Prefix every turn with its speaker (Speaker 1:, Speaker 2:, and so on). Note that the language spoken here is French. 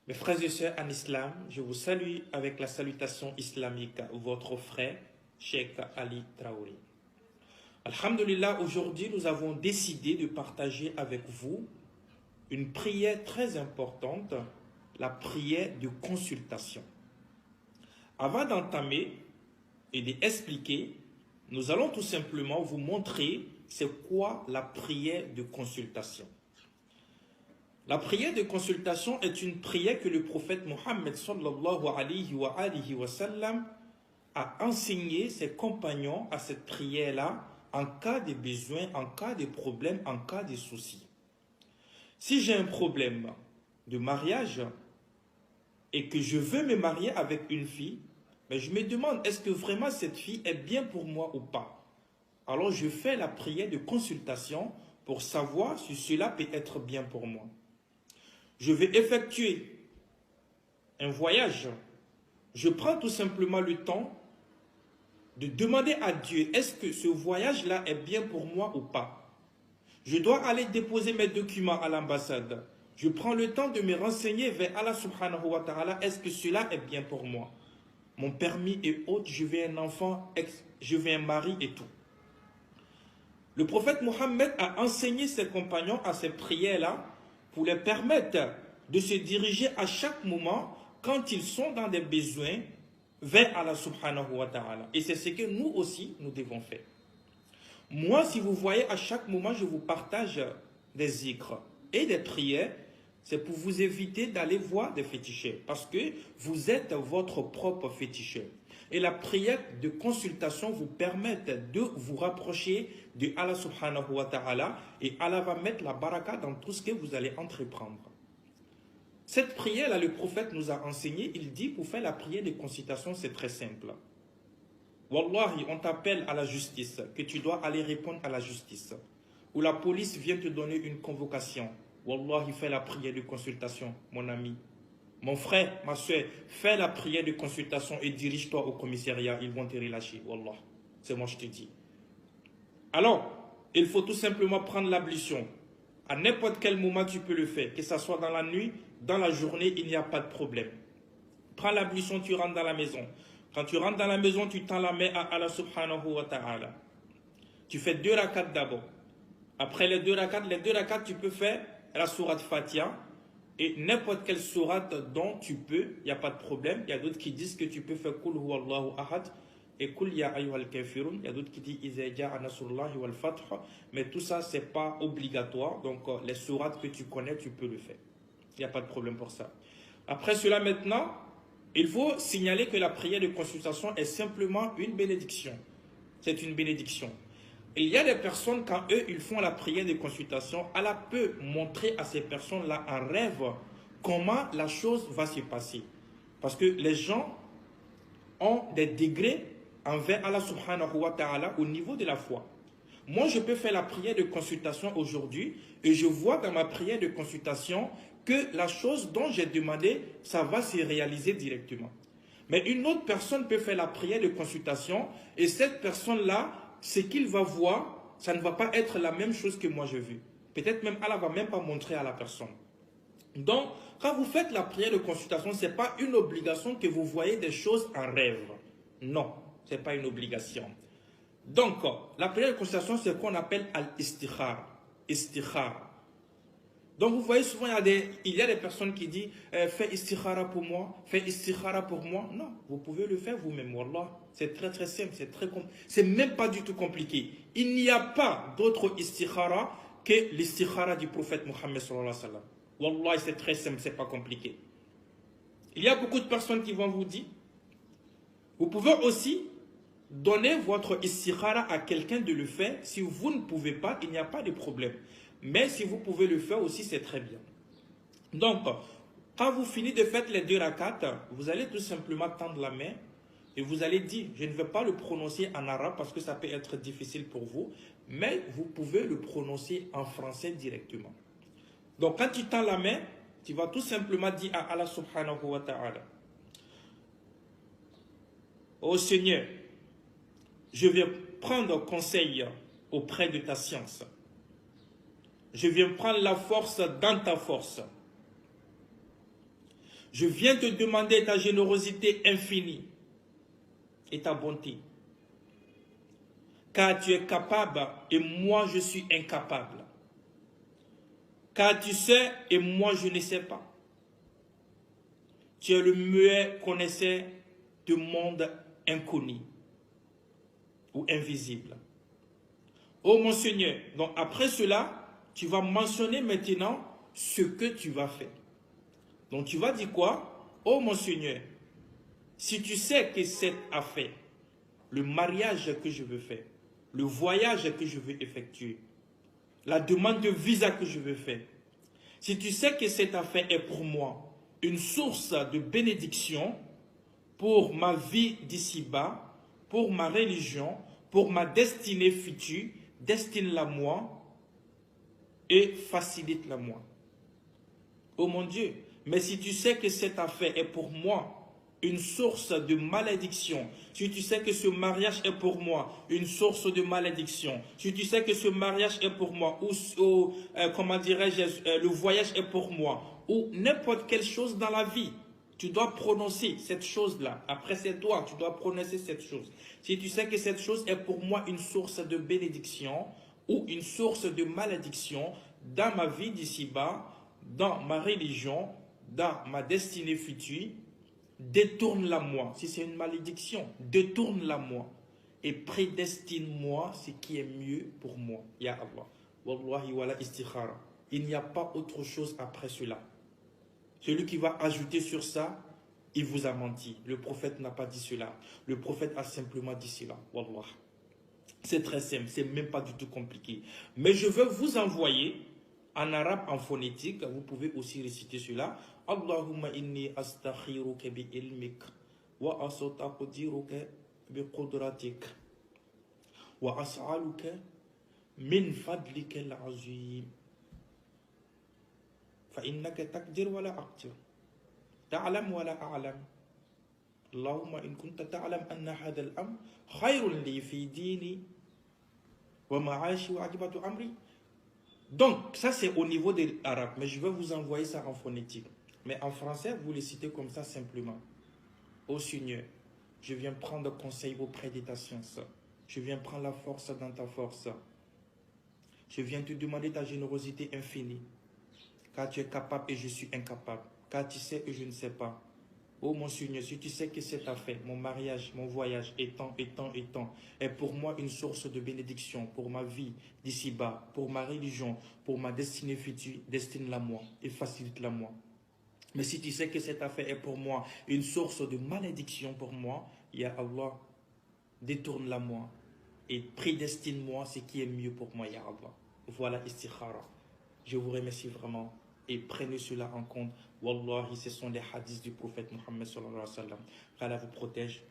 Speaker 1: Mes frères et sœurs en islam, je vous salue avec la salutation islamique, votre frère, Cheikh Ali Traoré. Alhamdulillah, aujourd'hui nous avons décidé de partager avec vous une prière très importante, la prière de consultation. Avant d'entamer et d'expliquer, nous allons tout simplement vous montrer c'est quoi la prière de consultation. La prière de consultation est une prière que le prophète Mohammed sallallahu alayhi wa sallam a enseigné ses compagnons à cette prière-là en cas de besoin, en cas de problème, en cas de souci. Si j'ai un problème de mariage et que je veux me marier avec une fille, mais je me demande est-ce que vraiment cette fille est bien pour moi ou pas? Alors je fais la prière de consultation pour savoir si cela peut être bien pour moi. Je vais effectuer un voyage. Je prends tout simplement le temps de demander à Dieu, est-ce que ce voyage-là est bien pour moi ou pas? Je dois aller déposer mes documents à l'ambassade. Je prends le temps de me renseigner vers Allah subhanahu wa ta'ala, est-ce que cela est bien pour moi? Mon permis est autre, je veux un enfant, je veux un mari et tout. Le prophète Mohammed a enseigné ses compagnons à ces prières-là pour les permettre de se diriger à chaque moment quand ils sont dans des besoins vers Allah subhanahu wa ta'ala. Et c'est ce que nous aussi, nous devons faire. Moi, si vous voyez, à chaque moment, je vous partage des zikrs et des prières, c'est pour vous éviter d'aller voir des féticheurs. Parce que vous êtes votre propre féticheur. Et la prière de consultation vous permet de vous rapprocher de Allah subhanahu wa ta'ala. Et Allah va mettre la baraka dans tout ce que vous allez entreprendre. Cette prière-là, le prophète nous a enseigné, il dit pour faire la prière de consultation, c'est très simple. Wallahi, on t'appelle à la justice, que tu dois aller répondre à la justice. Ou la police vient te donner une convocation. Wallahi, fais la prière de consultation, mon ami. Mon frère, ma soeur, fais la prière de consultation et dirige-toi au commissariat, ils vont te relâcher. Wallah, c'est moi je te dis. Alors, il faut tout simplement prendre l'ablution. À n'importe quel moment tu peux le faire, que ce soit dans la nuit, dans la journée, il n'y a pas de problème. Prends l'ablution, tu rentres dans la maison. Quand tu rentres dans la maison, tu tends la main à Allah subhanahu wa ta'ala. Tu fais 2 rakats d'abord. Après les 2 rakats, tu peux faire la sourate Fatiha et n'importe quelle sourate dont tu peux, il n'y a pas de problème. Il y a d'autres qui disent que tu peux faire Kul huwallahu ahad et Kul ya ayyuhal kafirun. Il y a d'autres qui disent Iza ja'a nasrullahi wal fath. Mais tout ça, ce n'est pas obligatoire. Donc, les sourates que tu connais, tu peux le faire. Il n'y a pas de problème pour ça. Après cela, maintenant, il faut signaler que la prière de consultation est simplement une bénédiction. C'est une bénédiction. Il y a des personnes, quand eux, ils font la prière de consultation, Allah peut montrer à ces personnes-là en rêve comment la chose va se passer. Parce que les gens ont des degrés envers Allah subhanahu wa ta'ala au niveau de la foi. Moi, je peux faire la prière de consultation aujourd'hui et je vois dans ma prière de consultation que la chose dont j'ai demandé, ça va se réaliser directement. Mais une autre personne peut faire la prière de consultation et cette personne-là, ce qu'il va voir, ça ne va pas être la même chose que moi j'ai vu. Peut-être même Allah ne va même pas montrer à la personne. Donc, quand vous faites la prière de consultation, ce n'est pas une obligation que vous voyez des choses en rêve. Non, ce n'est pas une obligation. Donc, la prière de consultation, c'est ce qu'on appelle al-istikhara. Istikhara. Donc, vous voyez souvent, il y a des personnes qui disent fais istikhara pour moi, fais istikhara pour moi. Non, vous pouvez le faire vous-même. Wallah, c'est très très simple, c'est même pas du tout compliqué. Il n'y a pas d'autre istikhara que l'istikhara du prophète Mohammed sallallahu alayhi wa sallam. Wallah, c'est très simple, c'est pas compliqué. Il y a beaucoup de personnes qui vont vous dire vous pouvez aussi donner votre istikhara à quelqu'un de le faire. Si vous ne pouvez pas, il n'y a pas de problème. Mais si vous pouvez le faire aussi, c'est très bien. Donc, quand vous finissez de faire les 2 rakats, vous allez tout simplement tendre la main et vous allez dire, je ne vais pas le prononcer en arabe parce que ça peut être difficile pour vous, mais vous pouvez le prononcer en français directement. Donc, quand tu tends la main, tu vas tout simplement dire à Allah subhanahu wa ta'ala, ô Seigneur, je vais prendre conseil auprès de ta science. Je viens prendre la force dans ta force. Je viens te demander ta générosité infinie et ta bonté. Car tu es capable et moi je suis incapable. Car tu sais et moi je ne sais pas. Tu es le meilleur connaisseur du monde inconnu ou invisible. Oh mon Seigneur, donc après cela, tu vas mentionner maintenant ce que tu vas faire. Donc tu vas dire quoi? Oh mon Seigneur, si tu sais que cette affaire, le mariage que je veux faire, le voyage que je veux effectuer, la demande de visa que je veux faire, si tu sais que cette affaire est pour moi une source de bénédiction pour ma vie d'ici-bas, pour ma religion, pour ma destinée future, destine-la moi et facilite-la moi. Oh mon Dieu, mais si tu sais que cette affaire est pour moi une source de malédiction, si tu sais que ce mariage est pour moi une source de malédiction, si tu sais que ce mariage est pour moi, ou comment dirais-je, le voyage est pour moi, ou n'importe quelle chose dans la vie, tu dois prononcer cette chose-là. Après c'est toi, tu dois prononcer cette chose. Si tu sais que cette chose est pour moi une source de bénédiction ou une source de malédiction dans ma vie d'ici-bas, dans ma religion, dans ma destinée future, détourne-la moi. Si c'est une malédiction, détourne-la moi et prédestine-moi ce qui est mieux pour moi. Ya Allah. Wallahi wala istikhara. Il n'y a pas autre chose après cela. Celui qui va ajouter sur ça, il vous a menti. Le prophète n'a pas dit cela. Le prophète a simplement dit cela. Wallah. C'est très simple, c'est même pas du tout compliqué. Mais je veux vous envoyer en arabe, en phonétique, vous pouvez aussi réciter cela. Allahumma inni astakhiruka bi ilmik wa asataqdiruka bi qudratik wa as'aluka min fadlika al-azim fa innaka taqdir wa la aqdir ta'lam wa la a'lam Allahumma in kunta ta'lam anna hadha al-amr khayrun li fi dini wa ma'ashi wa aqibatu amri. Donc, ça c'est au niveau de l'arabe, mais je vais vous envoyer ça en phonétique. Mais en français, vous le citez comme ça simplement. Ô Seigneur, je viens prendre conseil auprès de ta science. Je viens prendre la force dans ta force. Je viens te demander ta générosité infinie. Car tu es capable et je suis incapable. Car tu sais et je ne sais pas. Oh mon Seigneur, si tu sais que cette affaire, mon mariage, mon voyage, étant, est pour moi une source de bénédiction pour ma vie d'ici-bas, pour ma religion, pour ma destinée future, destine-la moi et facilite-la moi. Mais si tu sais que cette affaire est pour moi une source de malédiction pour moi, Ya Allah, détourne-la moi et prédestine-moi ce qui est mieux pour moi, Ya Allah. Voilà istikhara. Je vous remercie vraiment. Et prenez cela en compte. Wallahi, ce sont les hadiths du prophète Mohammed sallallahu alayhi wa sallam. Qu'Allah vous protège.